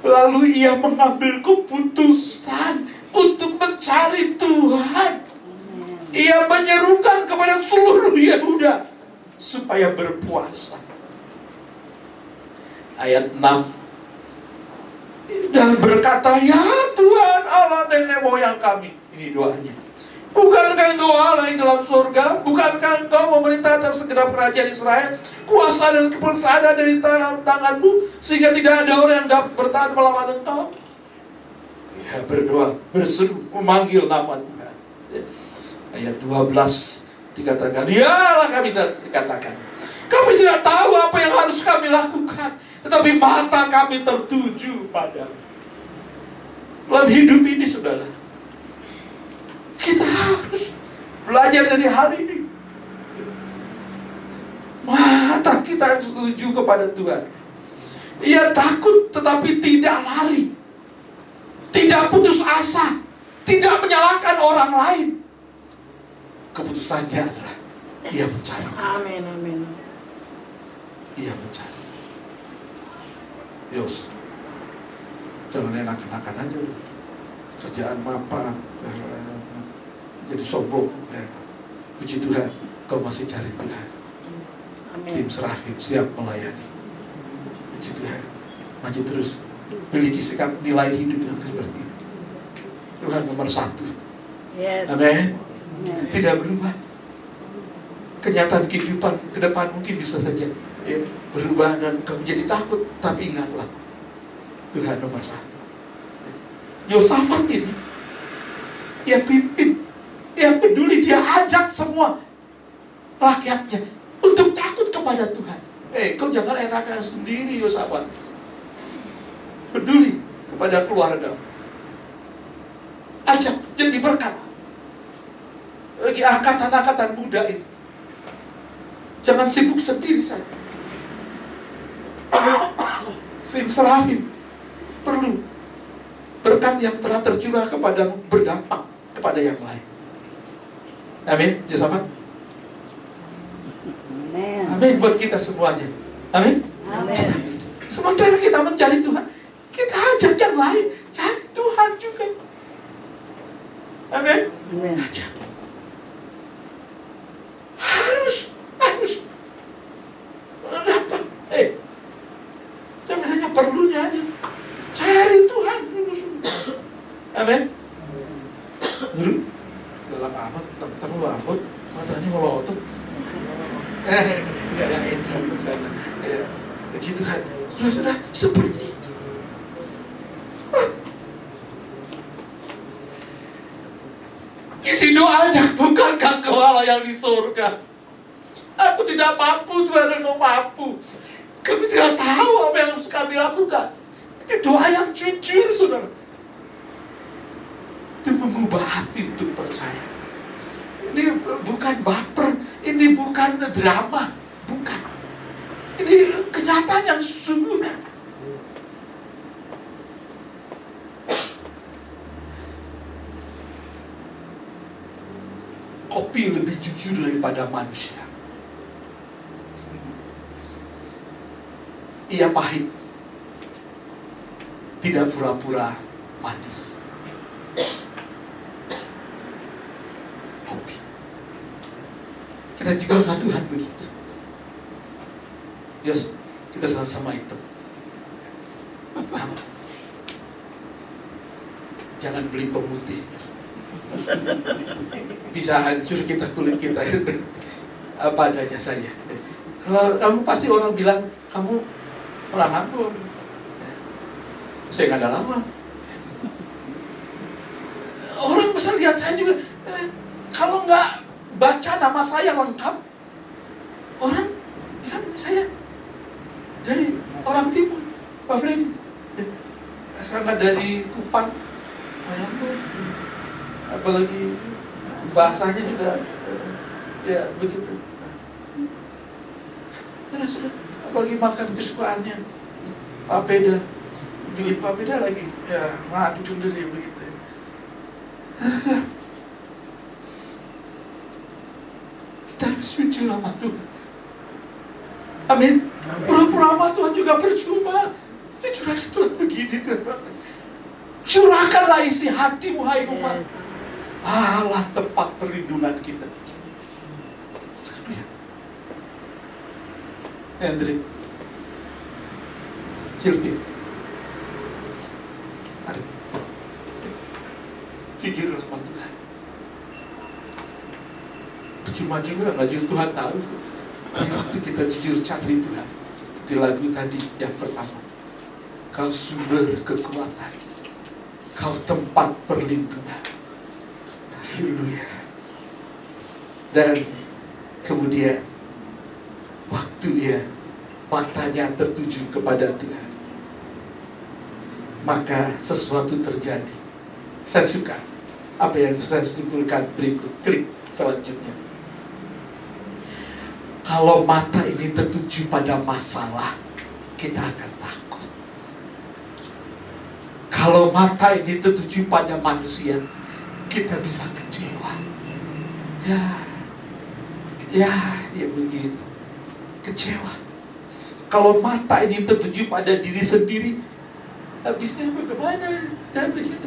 lalu ia mengambil keputusan untuk mencari Tuhan. Ia menyerukan kepada seluruh Yehuda supaya berpuasa. Ayat 6. Dan berkata, ya Tuhan Allah nenek moyang kami. Ini doanya. Bukankah Engkau Allah yang dalam surga? Bukankah Engkau memerintah atas segenap kerajaan Israel? Kuasa dan kepercayaan ada di tanganmu, sehingga tidak ada orang yang dapat bertahan melawan Engkau. Ya, berdoa, berseru, memanggil nama Tuhan. Ayat 12. Dikatakan, yalah kami dikatakan, kami tidak tahu apa yang harus kami lakukan, tetapi mata kami tertuju padamu. Dalam hidup ini, saudara, kita harus belajar dari hal ini. Mata kita harus tertuju kepada Tuhan. Ia takut tetapi tidak lari, tidak putus asa, tidak menyalahkan orang lain. Keputusannya adalah ia mencari. Amin, amin. Ia mencari. Yos, jangan enak-enakan aja lu. Kerjaan mapan, jadi sombong. Puji Tuhan, kau masih cari Tuhan. Tim Amin. Serafim siap melayani. Puji Tuhan, maju terus. Miliki sikap nilai hidup yang seperti ini. Tuhan nomor 1. Yes. Amin. Tidak berubah. Kenyataan kehidupan ke depan mungkin bisa saja berubah dan kamu jadi takut. Tapi ingatlah, Tuhan nomor 1. Yosafat ini, dia pimpin, dia peduli, dia ajak semua rakyatnya untuk takut kepada Tuhan. Kau jangan enakan sendiri, Yosafat. Peduli kepada keluarga. Ajak jadi berkat bagi angkatan-angkatan muda ini. Jangan sibuk sendiri saja. Tim Serafim perlu berkat yang telah tercurah kepadamu berdampak kepada yang lain. Amin, Yosafat. Amin buat kita semuanya. Amin. Amin. Sementara kita mencari Tuhan, kita ajak yang lain cari Tuhan juga. Amin. Amin. Ajak. Harus. Kenapa? Jangan hanya perlunya aja. Cari Tuhan dulu. Amin. Dulu dalam amat, terlalu amat, matanya mau otot. Enggak ada enak di sana. Puji Tuhan. Sudah seperti itu. Isi doanya, bukankah kau Allah yang di surga? Aku tidak mampu, Tuhan engkau mampu. Kami tidak tahu apa yang harus kami lakukan. Itu doa yang jujur, saudara. Itu mengubah hati untuk percaya. Ini bukan baper, ini bukan drama, bukan. Ini kenyataan yang sesungguhnya. Kopi lebih jujur daripada manusia. Ia pahit, tidak pura-pura manis. Kopi. Kita juga dengan Tuhan begitu. Yes, kita sama-sama hitam. Jangan beli pemutih. Bisa hancur kita kulit kita. Apa adanya saja. Kalau kamu pasti orang bilang kamu orang ampun. Saya nggak ada lama. Orang bisa lihat saya juga. Kalau nggak baca nama saya lengkap, orang bilang saya dari orang timur, Pak Freddy. Sama dari Kupang. Ampun. Apalagi bahasanya sudah ya begitu. Karena sudah apalagi makan kesukaannya papeda, bikin papeda lagi ya madu sendiri begitu. Kita harus jujur sama Tuhan. Amin. Pura-pura sama Tuhan juga percuma. Ini curah Tuhan begini Tuhan. Curahkanlah isi hatimu hai umat. Allah tempat perlindungan kita. Hendrik, Silvi, mari. Jujurlah sama Tuhan. Percuma juga nggak jujur Tuhan tahu. Tapi waktu kita jujur cari Tuhan, di lagu tadi yang pertama, kau sumber kekuatan, kau tempat perlindungan. Haleluya. Dan Kemudian waktu dia matanya tertuju kepada Tuhan, maka sesuatu terjadi. Saya suka apa yang saya simpulkan berikut. Klik selanjutnya. Kalau mata ini tertuju pada masalah, kita akan takut. Kalau mata ini tertuju pada manusia, kita bisa kecewa. Ya begitu. Kecewa. Kalau mata ini tertuju pada diri sendiri, habisnya bagaimana?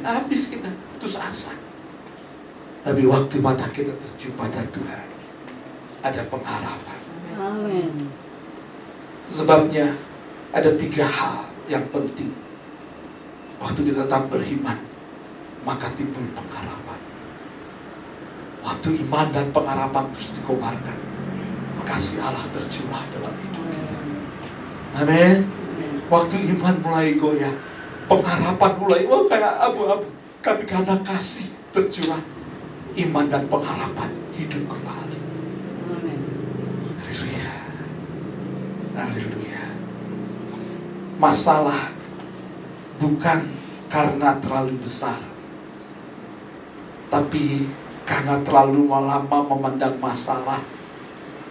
Habis kita, putus asa. Tapi waktu mata kita tertuju pada Tuhan, ada pengharapan. Amin. Sebabnya ada 3 hal yang penting. Waktu kita tetap beriman, maka timbul pengharapan. Waktu iman dan pengharapan terus dikobarkan, kasih Allah tercurah dalam hidup kita. Amin. Waktu iman mulai goyah, pengharapan mulai kayak abu-abu. Tapi karena kasih tercurah, iman dan pengharapan hidup kembali. Haleluya. Masalah bukan karena terlalu besar, tapi karena terlalu lama memandang masalah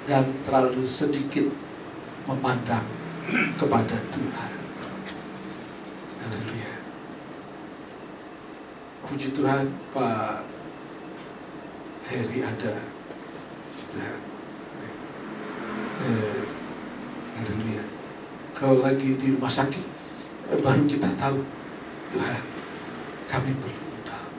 dan terlalu sedikit memandang kepada Tuhan. Haleluya. Puji Tuhan, Pak Heri ada. Puji Tuhan. Haleluya. Kalau lagi di rumah sakit, baru kita tahu, Tuhan, kami perlu tahu.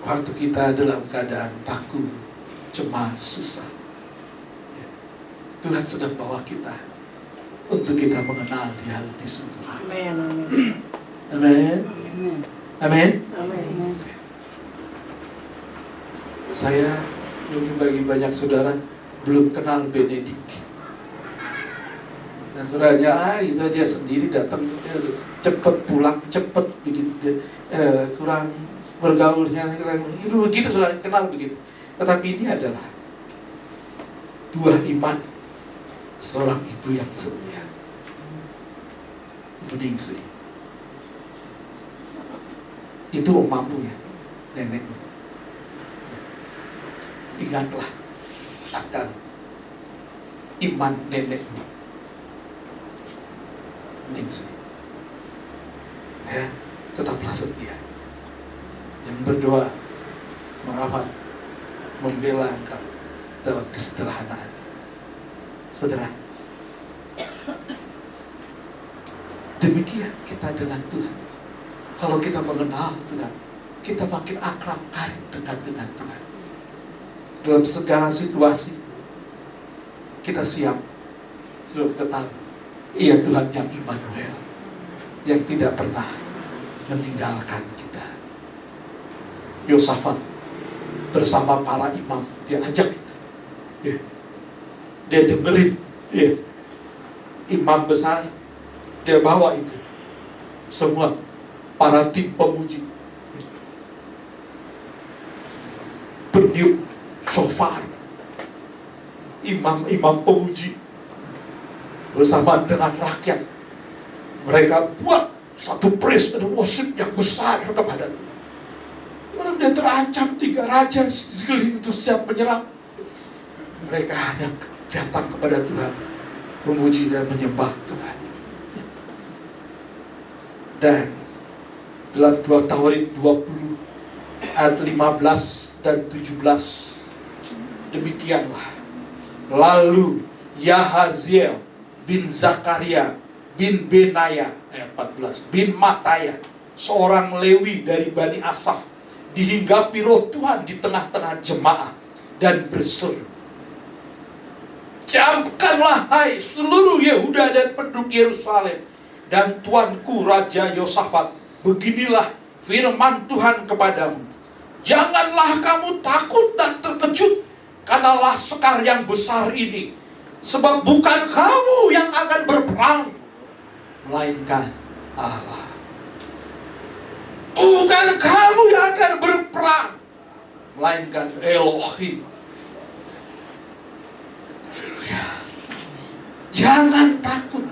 Waktu kita dalam keadaan takut, cemas, susah, Tuhan sedang bawa kita untuk kita mengenal Dia lebih sungguh. Amin. Amin. Amin. Amin. Saya mungkin bagi banyak saudara belum kenal Benedik. Dan saudaranya itu dia sendiri datang cepet pulang, cepet begitu, kurang bergaulnya, itu begitu saudara kenal begitu. Tetapi ini adalah buah iman seorang ibu yang setia, Beningsi. Itu omamu ya, nenekmu. Ingatlah akan iman nenekmu, Ningsi. Ya, tetaplah setia. Yang berdoa, merawat, membela engkau dalam kesederhanaan. Saudara, demikian kita dengan Tuhan. Kalau kita mengenal Tuhan, kita makin akrab karib dekat dengan Tuhan. Dalam segala situasi kita siap, sebab kita tahu Ia Tuhan yang Immanuel, yang tidak pernah meninggalkan kita. Yosafat bersama para imam, dia ajak itu, dia dengerin, imam besar, dia bawa itu semua para tim pemuji, berniup shofar, imam-imam pemuji bersama dengan rakyat. Mereka buat satu praise and worship yang besar kepada Tuhan. Orang dia terancam 3 raja di sekeliling itu siap menyerang. Mereka hanya datang kepada Tuhan, memuji dan menyembah Tuhan. Dan dalam 2 Tawarik 20 ayat 15 dan 17, demikianlah. Lalu Yahaziel bin Zakaria bin Benaya, ayat 14, bin Mataya, seorang Lewi dari Bani Asaf, dihinggapi roh Tuhan di tengah-tengah jemaah dan berseru, camkanlah hai seluruh Yehuda dan penduduk Yerusalem dan tuanku Raja Yosafat, beginilah firman Tuhan kepadamu, janganlah kamu takut dan terkejut karena laskar yang besar ini, sebab bukan kamu yang akan berperang, melainkan Allah. Bukan kamu yang akan berperang, melainkan Elohim. Haleluya. Jangan takut.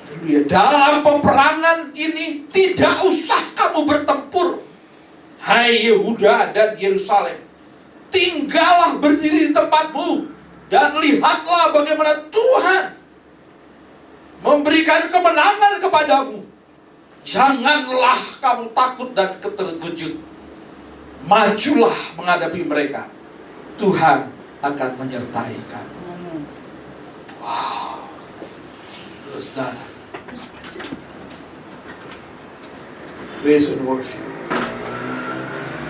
Haleluya. Dalam peperangan ini tidak usah kamu bertempur. Hai Yehuda dan Yerusalem, tinggallah berdiri di tempatmu dan lihatlah bagaimana Tuhan memberikan kemenangan kepadamu. Janganlah kamu takut dan terkejut. Majulah menghadapi mereka. Tuhan akan menyertai kamu. Wow. Terus saudara, praise and worship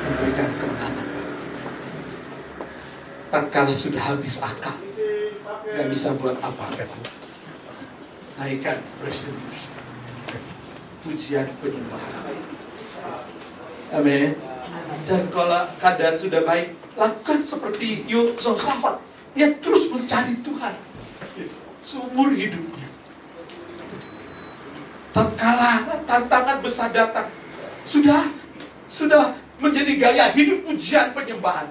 memberikan kemenangan. Tatkala sudah habis akal, gak bisa buat apa-apa. Naikkan praise and worship, pujian penyembahan. Amin. Dan kalau keadaan sudah baik, lakukan seperti Yosafat. Dia terus mencari Tuhan seumur hidupnya. Tatkala tantangan besar datang, sudah menjadi gaya hidup pujian penyembahan.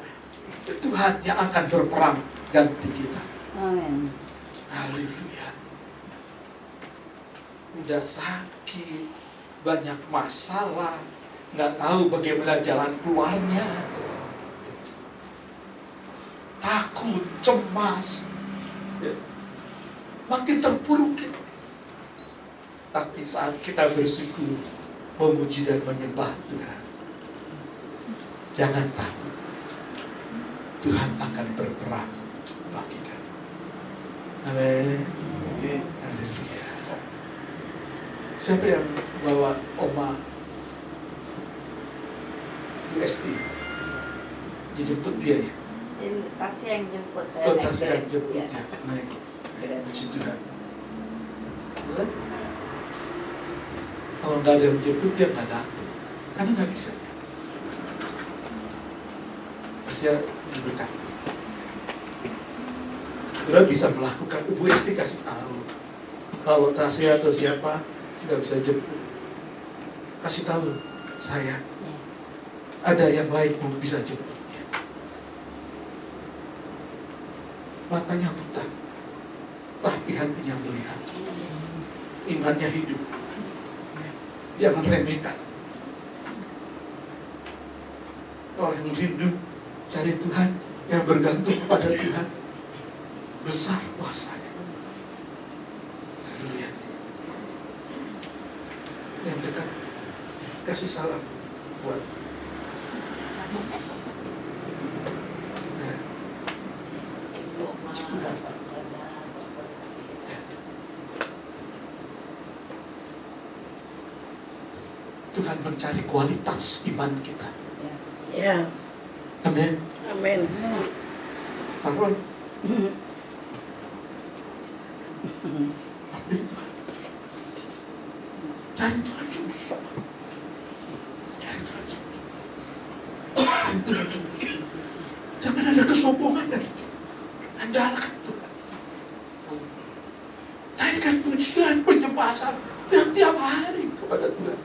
Tuhan yang akan berperang ganti kita. Amin. Haleluya. Udah sakit, banyak masalah, nggak tahu bagaimana jalan keluarnya, takut, cemas, makin terpuruk kita. Tapi saat kita bersyukur, memuji dan menyembah Tuhan, jangan takut. Tuhan akan berperang bagi kamu. Amin. Haleluya. Siapa yang bawa Oma USD? Dijemput dia ya? Tasya yang jemput saya. Oh, naik Tasya yang Grab. jemput Ya. ya. Naik. Puji Tuhan. Boleh? Kalau nggak ada yang jemput, dia nggak datang. Karena nggak bisa ya. Tasya diberkati. Sudah bisa melakukan, Ibu Esti kasih tahu. Kalau Tasya atau siapa nggak bisa jemput, kasih tahu saya. Ada yang lain pun bisa jemputnya. Matanya buta, tapi hatinya melihat. Imannya hidup. Jangan remehkan. Orang yang rindu cari Tuhan, yang bergantung kepada Tuhan, besar kuasanya. Haleluya. Yang dekat, kasih salam buat Tuhan. Tuhan mencari kualitas iman kita. Ya. Amin. Amin. Karun. Amin. Cari Tuhan susah. Cari Tuhan susah. Cari Tuhan susah. Jangan ada kesombongan dari Tuhan. Andalkan Tuhan. Naikkan pujian penyembahan tiap hari kepada Tuhan.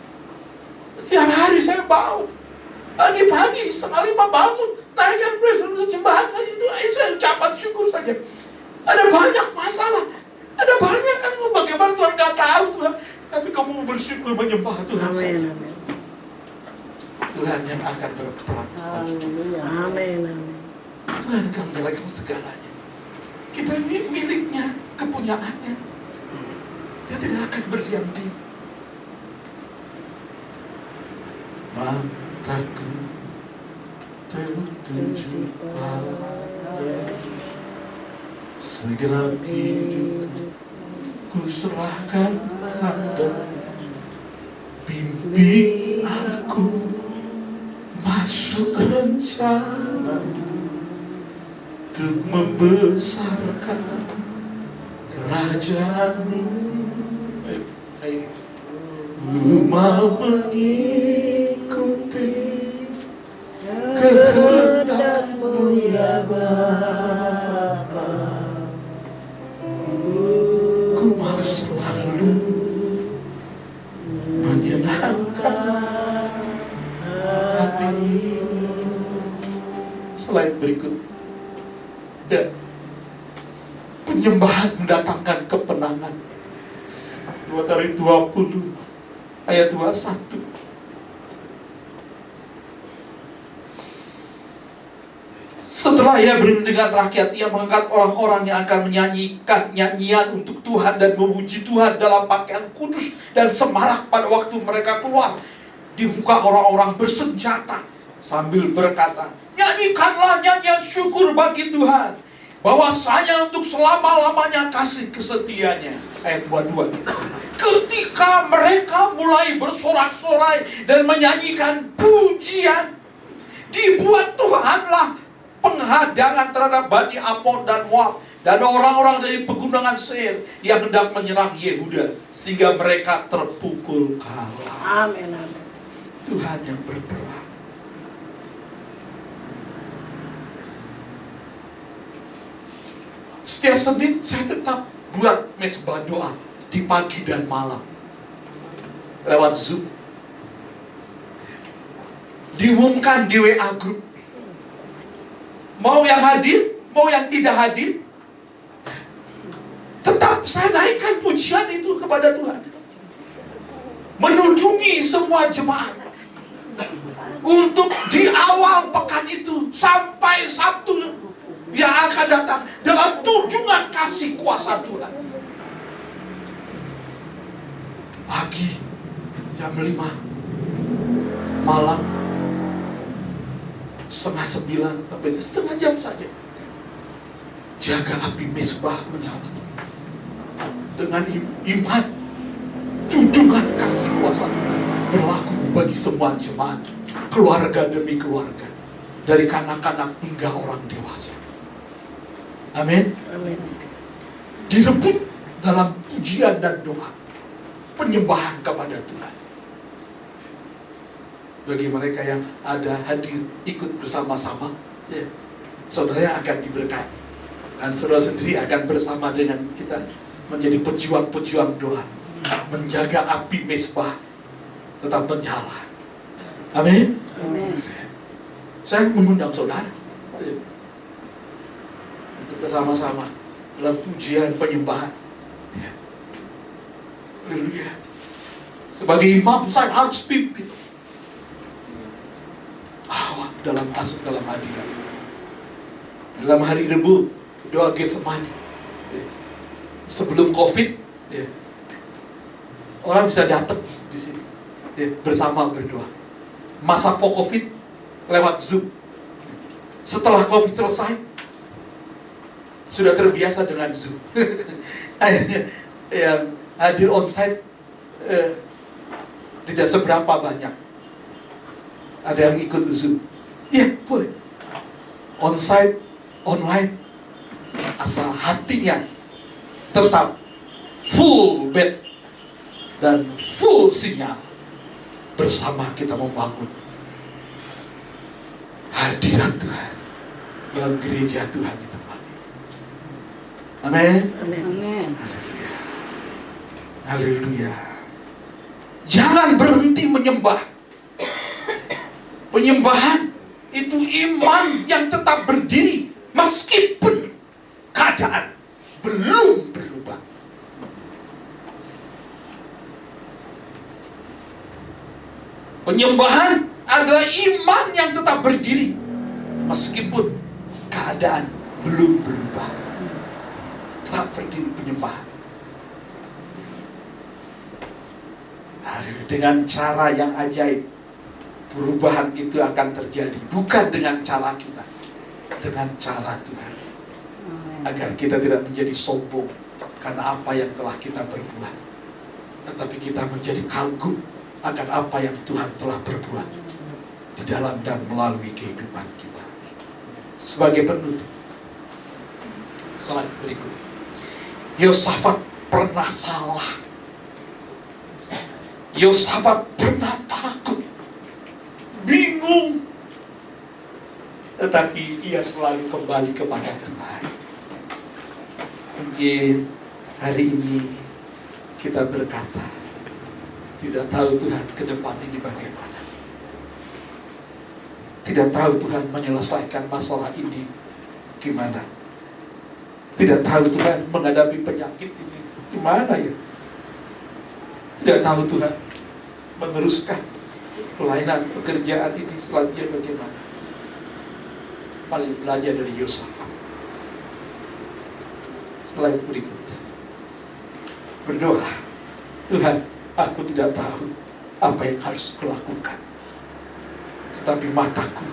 Setiap hari saya bangun, pagi-pagi 4:30 bangun, naikkan penyembahan saja itu saya ucapan syukur saja. Ada banyak masalah, ada banyak kan bagaimana Tuhan nggak tahu Tuhan, tapi kamu bersyukur menyembah Tuhan Amin. saja. Amin. Tuhan yang akan berperang bagi kita. Amin. Amin. Tuhan akan menyelesaikan segalanya. Kita ini miliknya, kepunyaannya. Dia tidak akan berdiam diri. Mataku tertuju pada segenap hidup, ku serahkan pada. Bimbing aku masuk rencana untuk membesarkan kerajaanmu. Ku mau mengikuti kehendak-Mu ya Bapa. Ku mau selalu menyenangkan Slide berikut. Dan penyembahan mendatangkan kemenangan. 2 Tarik 20 ayat 21. Setelah ia berdiri dengan rakyat, ia mengangkat orang-orang yang akan menyanyikan nyanyian untuk Tuhan dan memuji Tuhan dalam pakaian kudus dan semarak pada waktu mereka keluar di muka orang-orang bersenjata sambil berkata, nyanyikanlah nyanyian syukur bagi Tuhan, bahwasanya untuk selama-lamanya kasih kesetianya. Ayat 22. Ketika mereka mulai bersorak-sorai dan menyanyikan pujian, dibuat Tuhanlah penghadangan terhadap Bani Amon dan Moab dan orang-orang dari pegunungan Seir yang hendak menyerang Yehuda, sehingga mereka terpukul kalah. Amin, amin. Tuhan yang berperang. Setiap Senin saya tetap buat mesbah doa di pagi dan malam lewat Zoom. Diumumkan di WA group. Mau yang hadir, mau yang tidak hadir, tetap saya naikkan pujian itu kepada Tuhan. Menunjungi semua jemaat untuk di awal pekan itu sampai Sabtu yang akan datang dalam tunjungan kasih kuasa Tuhan. Pagi jam 5, malam 8:30 sampai 1/2 jam saja. Jaga api mesbah menyala dengan iman, tunjungan kasih kuasa berlaku bagi semua jemaat, keluarga demi keluarga, dari kanak-kanak hingga orang dewasa. Amin. Amin. Direbut dalam pujian dan doa, penyembahan kepada Tuhan. Bagi mereka yang ada hadir ikut bersama-sama, ya, saudara yang akan diberkati, dan saudara sendiri akan bersama dengan kita menjadi pejuang-pejuang doa, menjaga api mesbah tetap menyala. Amin. Amin. Saya mengundang saudara, ya, untuk bersama-sama dalam pujian penyembahan. Ya. Haleluya. Sebagai imam saya harus pimpin. Dalam masuk dalam hadirat. Dalam hari Rebu doa Getsemani. Sebelum COVID, ya, orang bisa datang di sini, ya, bersama berdoa. Masa COVID lewat Zoom. Setelah COVID selesai, sudah terbiasa dengan Zoom. Akhirnya yang hadir onsite tidak seberapa banyak. Ada yang ikut Zoom. Ya, boleh. Onsite, online, asal hatinya tetap full bed dan full sinyal. Bersama kita membangun hadirat Tuhan dalam gereja Tuhan di tempat ini. Amin. Amin. Amin. Haleluya. Haleluya. Jangan berhenti menyembah. Penyembahan itu iman yang tetap berdiri meskipun keadaan belum berubah. Penyembahan adalah iman yang tetap berdiri meskipun keadaan belum berubah. Tetap berdiri penyembahan. Dengan cara yang ajaib, perubahan itu akan terjadi. Bukan dengan cara kita, dengan cara Tuhan. Agar kita tidak menjadi sombong karena apa yang telah kita berbuat, tetapi kita menjadi kagum akan apa yang Tuhan telah berbuat di dalam dan melalui kehidupan kita. Sebagai penutup, slide berikut. Yosafat pernah salah. Yosafat pernah takut, bingung, tetapi ia selalu kembali kepada Tuhan. Mungkin hari ini kita berkata, tidak tahu Tuhan ke depan ini bagaimana. Tidak tahu Tuhan menyelesaikan masalah ini gimana. Tidak tahu Tuhan menghadapi penyakit ini gimana ya. Tidak tahu Tuhan meneruskan pelayanan pekerjaan ini selanjutnya bagaimana. Mari belajar dari Yosafat. Slide berikut. Berdoa, Tuhan, aku tidak tahu apa yang harus kulakukan, tetapi mataku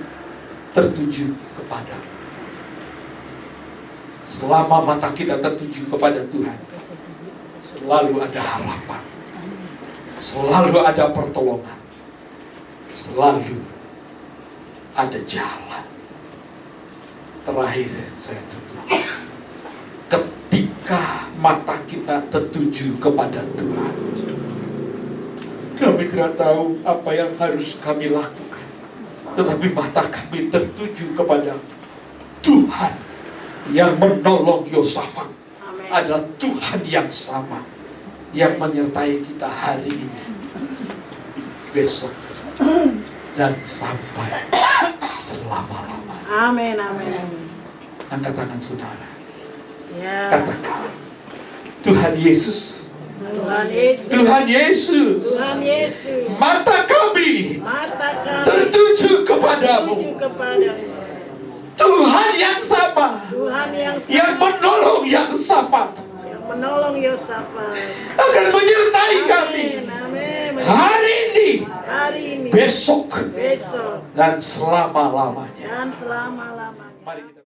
tertuju kepadamu. Selama mata kita tertuju kepada Tuhan, selalu ada harapan, selalu ada pertolongan, selalu ada jalan. Terakhir saya tutup. Ketika mata kita tertuju kepada Tuhan, kami tidak tahu apa yang harus kami lakukan, tetapi mata kami tertuju kepada Tuhan yang menolong Yosafat. Adalah Tuhan yang sama yang menyertai kita hari ini, besok, dan sampai selama-lamanya. Amin, amin, amin. Angkat tangan saudara. Ya. Katakan, Tuhan Yesus, Tuhan Yesus, Tuhan Yesus, Tuhan Yesus, mata kami mata kami tertuju kepadamu. tertuju kepadamu. Tuhan yang sama Tuhan yang yang menolong Yosafat menolong Yosafat akan menyertai kami Amin, amin. hari ini, Hari ini, besok, besok, dan selama-lamanya. dan selama-lamanya. Mari kita